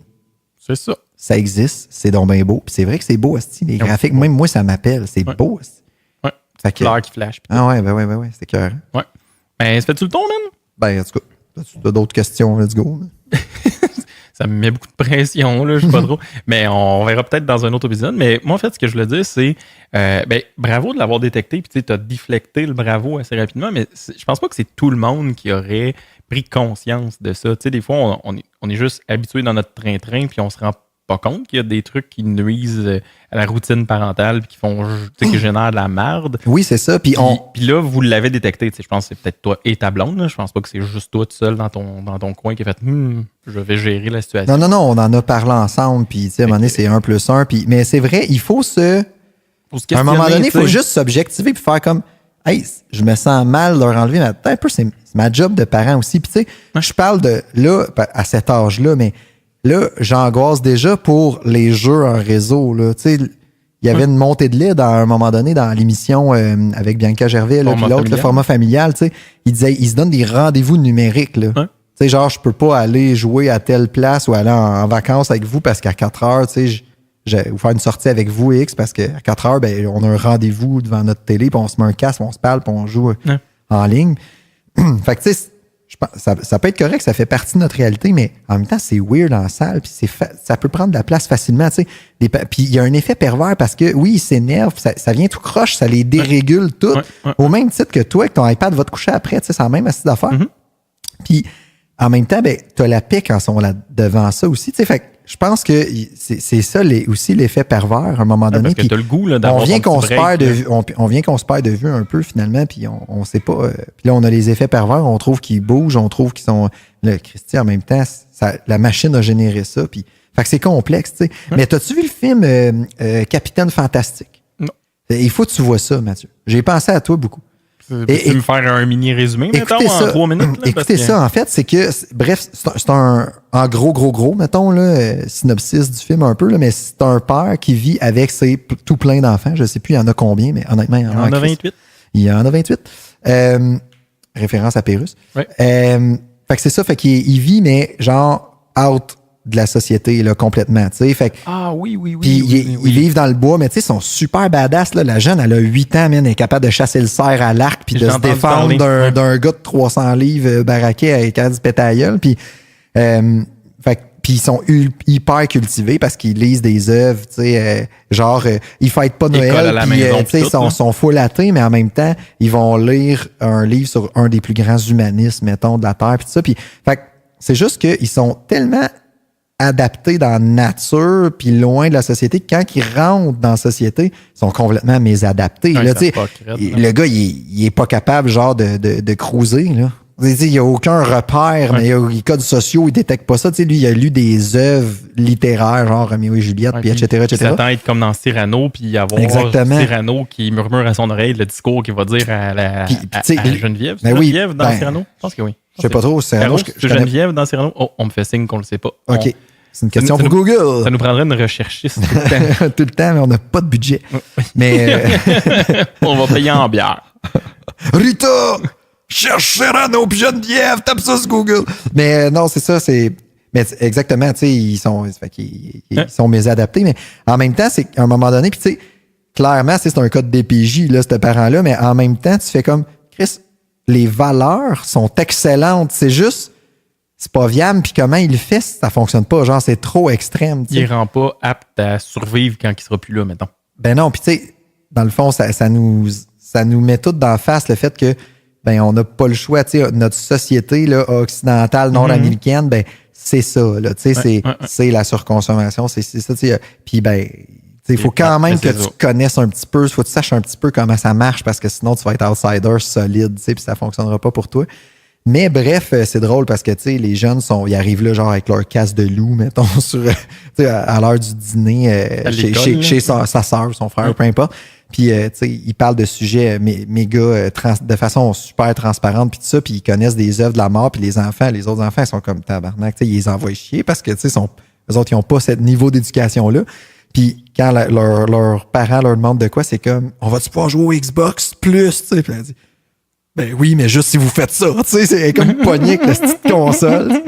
Speaker 2: C'est ça.
Speaker 1: Ça existe, c'est donc bien beau. Puis c'est vrai que c'est beau, asti, les graphiques. Même moi, ça m'appelle. C'est beau, asti.
Speaker 2: Ouais. C'est clair qui flash.
Speaker 1: Ah ouais, ouais, c'est cœur.
Speaker 2: Ouais. Ben, ça fait-tu le ton, man?
Speaker 1: Ben, en tout cas, t'as d'autres questions, let's go.
Speaker 2: Ça me met beaucoup de pression, là, je sais pas trop. Mais on verra peut-être dans un autre épisode. Mais moi, en fait, ce que je voulais dire, c'est bravo de l'avoir détecté. Puis tu as déflecté le bravo assez rapidement. Mais je pense pas que c'est tout le monde qui aurait pris conscience de ça. Tu sais, des fois, on est juste habitué dans notre train-train, puis on se rend pas compte qu'il y a des trucs qui nuisent à la routine parentale, puis qui génèrent de la merde.
Speaker 1: Oui, c'est ça. Puis
Speaker 2: là, vous l'avez détecté. Je pense que c'est peut-être toi et ta blonde. Là. Je pense pas que c'est juste toi tout seul dans ton coin qui a fait je vais gérer la situation.
Speaker 1: Non, on en a parlé ensemble. Puis, à un moment donné, c'est 1+1. Mais c'est vrai, il faut à un moment donné, il faut juste s'objectiver puis faire comme hey, je me sens mal de leur enlever. Mais attends un peu, c'est ma job de parent aussi. Puis, tu sais, je parle de là, à cet âge-là, mais là, j'angoisse déjà pour les jeux en réseau. Là. Tu sais, il y avait une montée de lait à un moment donné dans l'émission avec Bianca Gervais, puis l'autre, le format familial. Tu sais, il disait, ils se donnent des rendez-vous numériques. Là. Tu sais, genre, je peux pas aller jouer à telle place ou aller en vacances avec vous parce qu'à 4 heures, tu sais, je vais vous faire une sortie avec vous, X, parce qu'à 4 heures, ben, on a un rendez-vous devant notre télé, puis on se met un casque, on se parle, puis on joue en ligne. Fait que, tu sais, ça peut être correct, ça fait partie de notre réalité, mais en même temps, c'est weird en salle, puis ça peut prendre de la place facilement, tu sais. Puis il y a un effet pervers parce que, oui, ils s'énervent, ça vient tout croche, ça les dérégule tout, au même titre que toi, que ton iPad va te coucher après, tu sais, c'est la même astuce d'affaires. Puis en même temps, ben, t'as la paix quand ils sont là devant ça aussi, tu sais. Fait que je pense que c'est ça aussi l'effet pervers à un moment donné.
Speaker 2: Parce que t'as le goût là, d'avoir
Speaker 1: on vient qu'on se perd de vue un peu finalement, puis on sait pas. Puis là, on a les effets pervers, on trouve qu'ils bougent, on trouve qu'ils sont. Là, Christy, en même temps, la machine a généré ça. Puis, fait que c'est complexe, tu sais. Mais t'as-tu vu le film Capitaine Fantastique?
Speaker 2: Non.
Speaker 1: Il faut que tu vois ça, Mathieu. J'ai pensé à toi beaucoup.
Speaker 2: Peux-tu me faire un mini résumé, mettons, en 3 minutes? Là,
Speaker 1: écoutez ça, en fait, c'est que, bref, c'est un en gros, mettons, là, synopsis du film un peu, là, mais c'est un père qui vit avec ses tout plein d'enfants. Je sais plus, il y en a combien, mais honnêtement, il y en a
Speaker 2: 28.
Speaker 1: Il y en a 28. Référence à Pérus.
Speaker 2: Ouais.
Speaker 1: Fait que c'est ça, fait qu'il vit, mais genre, out de la société, là, complètement, tu sais. Fait que.
Speaker 2: Ah oui.
Speaker 1: Puis ils vivent dans le bois, mais tu sais, ils sont super badass, là. La jeune, elle a 8 ans, man, elle est capable de chasser le cerf à l'arc puis de se défendre d'un gars de 300 livres baraqué avec un péter à gueule. Puis, puis ils sont hyper cultivés parce qu'ils lisent des œuvres, tu sais, ils fêtent pas Noël, puis tu sais, ils sont full athées, mais en même temps, ils vont lire un livre sur un des plus grands humanistes, mettons, de la Terre, puis tout ça. Puis, fait que c'est juste qu'ils sont tellement adaptés dans la nature puis loin de la société, quand ils rentrent dans la société, ils sont complètement mésadaptés. Là, le gars, il est pas capable genre de cruiser. Là. Il n'y a aucun repère, mais les codes sociaux, ils détectent pas ça. Tu sais, lui, il a lu des œuvres littéraires, genre Roméo et Juliette, puis etc., etc.
Speaker 2: Il s'attend à être comme dans Cyrano, puis avoir Cyrano qui murmure à son oreille le discours qu'il va dire à Geneviève.
Speaker 1: C'est
Speaker 2: Geneviève dans Cyrano? Je pense que oui.
Speaker 1: Je sais pas trop. Cyrano,
Speaker 2: Geneviève dans Cyrano? Oh, on me fait signe qu'on le sait pas.
Speaker 1: OK. C'est une question pour Google.
Speaker 2: Ça nous prendrait une recherchiste tout le temps.
Speaker 1: Tout le temps, mais on n'a pas de budget. Mais
Speaker 2: on va payer en bière.
Speaker 1: Rita! Cherche Cyrano puis Geneviève, tape ça sur Google. Mais non, c'est ça, mais exactement, tu sais, ils sont mésadaptés, mais en même temps, c'est qu'à un moment donné, puis tu sais, clairement, c'est un code DPJ, là, ce parent-là, mais en même temps, tu fais comme, Chris, les valeurs sont excellentes, c'est juste, c'est pas viable, puis comment il le fait, ça fonctionne pas, genre, c'est trop extrême.
Speaker 2: Il rend pas apte à survivre quand il sera plus là, mettons.
Speaker 1: Ben non, puis tu sais, dans le fond, ça nous met tout d'en face le fait que ben on n'a pas le choix, tu sais, notre société là, occidentale, nord-américaine, ben c'est ça, là, tu sais, c'est la surconsommation, c'est ça, tu sais. Puis ben, il faut quand même que tu connaisses un petit peu, il faut que tu saches un petit peu comment ça marche parce que sinon tu vas être outsider solide, tu sais, puis ça fonctionnera pas pour toi. Mais bref, c'est drôle parce que tu sais, les jeunes ils arrivent là genre avec leur casse de loup, mettons, à l'heure du dîner chez sa sœur, son frère, peu importe. Puis, tu sais, ils parlent de sujets méga de façon super transparente, puis tout ça, puis ils connaissent des œuvres de la mort, puis les autres enfants, ils sont comme tabarnak, tu sais, ils les envoient chier parce que, tu sais, eux autres, ils n'ont pas ce niveau d'éducation-là. Puis, quand leurs parents leur demandent de quoi, c'est comme, on va-tu pouvoir jouer au Xbox plus, tu sais, puis elle dit, ben oui, mais juste si vous faites ça, tu sais, c'est comme pogné avec la petite console.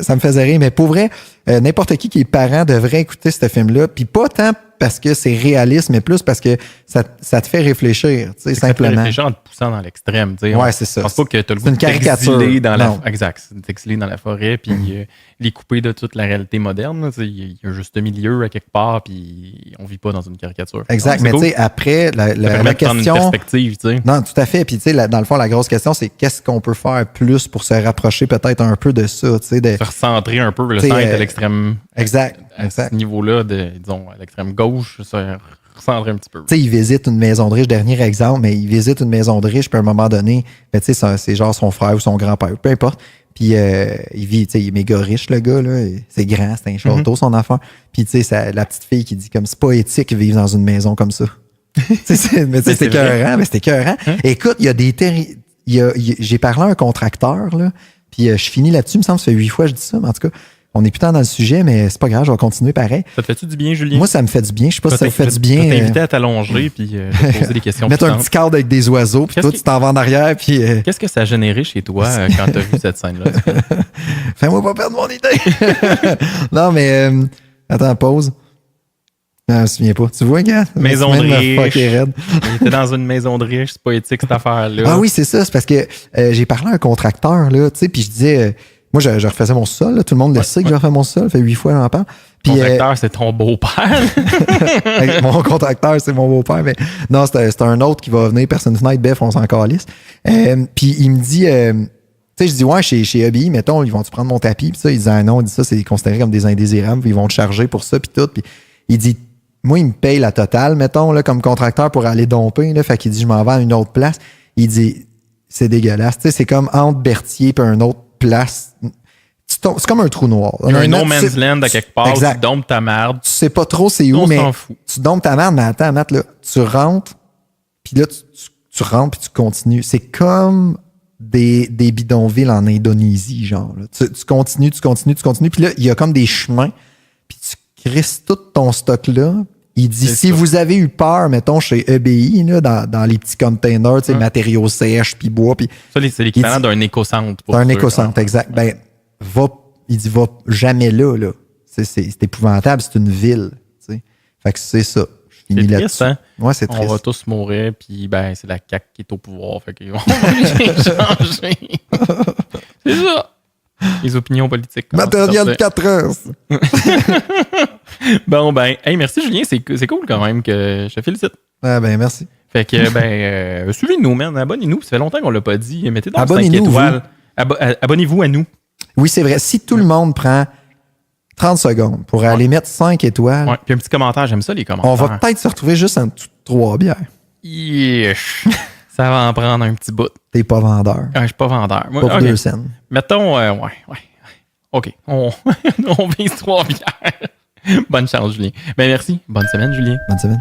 Speaker 1: Ça me faisait rire, mais pour vrai, n'importe qui est parent devrait écouter ce film-là, puis pas tant parce que c'est réaliste, mais plus parce que ça te fait réfléchir, tu sais, simplement. Ça te fait réfléchir
Speaker 2: en te poussant dans l'extrême, tu sais.
Speaker 1: Ouais, c'est ça.
Speaker 2: Je pense pas que tu as le goût de t'exiler dans la exact, t'exiler dans la forêt, puis les couper de toute la réalité moderne, tu sais, il y a un juste milieu à quelque part, puis on vit pas dans une caricature.
Speaker 1: Exact, mais tu sais, après, la question...
Speaker 2: une perspective, tu sais.
Speaker 1: Non, tout à fait, puis tu sais, dans le fond, la grosse question, c'est qu'est-ce qu'on peut faire plus pour se rapprocher peut-être un peu de ça, tu sais.
Speaker 2: Se recentrer un peu, le centre à l'extrême...
Speaker 1: Exact.
Speaker 2: À ce niveau-là, disons, à l'extrême gauche, se recentrer un petit peu.
Speaker 1: Tu sais, il visite une maison de riche, dernier exemple, mais il visite une maison de riche, puis à un moment donné, ben, tu sais, c'est genre son frère ou son grand-père, peu importe. Puis il vit, tu sais, il est méga riche, le gars, là. C'est grand, c'est un château, son enfant. Puis tu sais, la petite fille qui dit comme c'est pas éthique vivre dans une maison comme ça. Mais c'est écœurant, mais c'est écœurant. Écoute, il y a des j'ai parlé à un contracteur, là, puis je finis là-dessus, il me semble que ça fait 8 fois que je dis ça, mais en tout cas, on est plus tant dans le sujet, mais c'est pas grave, je vais continuer pareil.
Speaker 2: Ça te fait-tu du bien, Julien?
Speaker 1: Moi, ça me fait du bien. Je sais pas si ça te fait du bien.
Speaker 2: Je vais t'inviter à t'allonger puis poser des questions.
Speaker 1: Mettre un petit cadre avec des oiseaux, puis toi, tu t'en vas en arrière. Puis
Speaker 2: qu'est-ce que ça a généré chez toi quand tu as vu cette scène-là?
Speaker 1: Fais-moi pas perdre mon idée. Non, mais attends, pause. Non, je me souviens pas. Tu vois, gars?
Speaker 2: Maison de riche. Il était dans une maison de riche. C'est pas éthique, cette affaire-là.
Speaker 1: Ah oui, c'est ça. C'est parce que j'ai parlé à un contracteur, là, tu sais, puis je disais... moi, je refaisais mon sol. Là. Tout le monde le sait que je refais mon sol. Ça fait 8 fois que j'en parle.
Speaker 2: Puis, contracteur, c'est ton beau-père.
Speaker 1: Mon contracteur, c'est mon beau-père. Mais non, c'est un autre qui va venir. Personne Night, Bef, on s'en calisse. Puis il me dit... tu sais, je dis, ouais, chez EBI, mettons, ils vont-tu prendre mon tapis? Puis ça, il dit, ah non, il dit ça, c'est considéré comme des indésirables. Puis ils vont te charger pour ça, puis tout. Puis il dit... moi, il me paye la totale, mettons, là, comme contracteur pour aller domper. Là, fait qu'il dit, je m'en vais à une autre place. Il dit, c'est dégueulasse. Tu sais, c'est comme entre Berthier et une autre place. C'est comme un trou noir.
Speaker 2: Il y a un no man's land à quelque part. Exact. Tu dompes ta merde.
Speaker 1: Tu sais pas trop c'est où, mais tu dompes ta merde, mais attends, Matt, là, tu rentres, puis là, tu rentres, puis tu continues. C'est comme des bidonvilles en Indonésie, genre. Là. Tu continues, puis là, il y a comme des chemins, puis tu crisses tout ton stock-là. Il dit, si vous avez eu peur, mettons, chez EBI, là, dans les petits containers, tu sais, matériaux sèches, puis bois, puis...
Speaker 2: Ça, c'est l'équivalent d'un écocentre.
Speaker 1: Un écocentre, exact. Ben, il dit, va jamais là, là. C'est épouvantable, c'est une ville, tu sais. Fait que c'est ça. Je finis là-dessus.
Speaker 2: Hein?
Speaker 1: Ouais, c'est triste.
Speaker 2: On va tous mourir, puis ben, c'est la CAQ qui est au pouvoir, fait qu'ils vont changer. C'est ça. Les opinions politiques.
Speaker 1: Matériel de 4 heures.
Speaker 2: Bon, ben, hey, merci Julien, c'est cool quand même que je te félicite.
Speaker 1: Ah, ben, merci.
Speaker 2: Fait que, ben, suivez-nous, man, abonnez-nous. Ça fait longtemps qu'on l'a pas dit. Mettez donc 5 étoiles. Abonnez-vous à nous.
Speaker 1: Oui, c'est vrai. Si tout le monde prend 30 secondes pour aller mettre 5 étoiles.
Speaker 2: Ouais, puis un petit commentaire, j'aime ça, les commentaires.
Speaker 1: On va peut-être se retrouver juste en 3 bières.
Speaker 2: Yesh. Ça va en prendre un petit bout.
Speaker 1: t'es pas vendeur.
Speaker 2: Je suis pas vendeur. Moi,
Speaker 1: Pas pour
Speaker 2: ok.
Speaker 1: 2 cents.
Speaker 2: Mettons, ouais. OK. On vise 3 bières. Bonne chance, Julien. Ben, merci. Bonne semaine, Julien.
Speaker 1: Bonne semaine.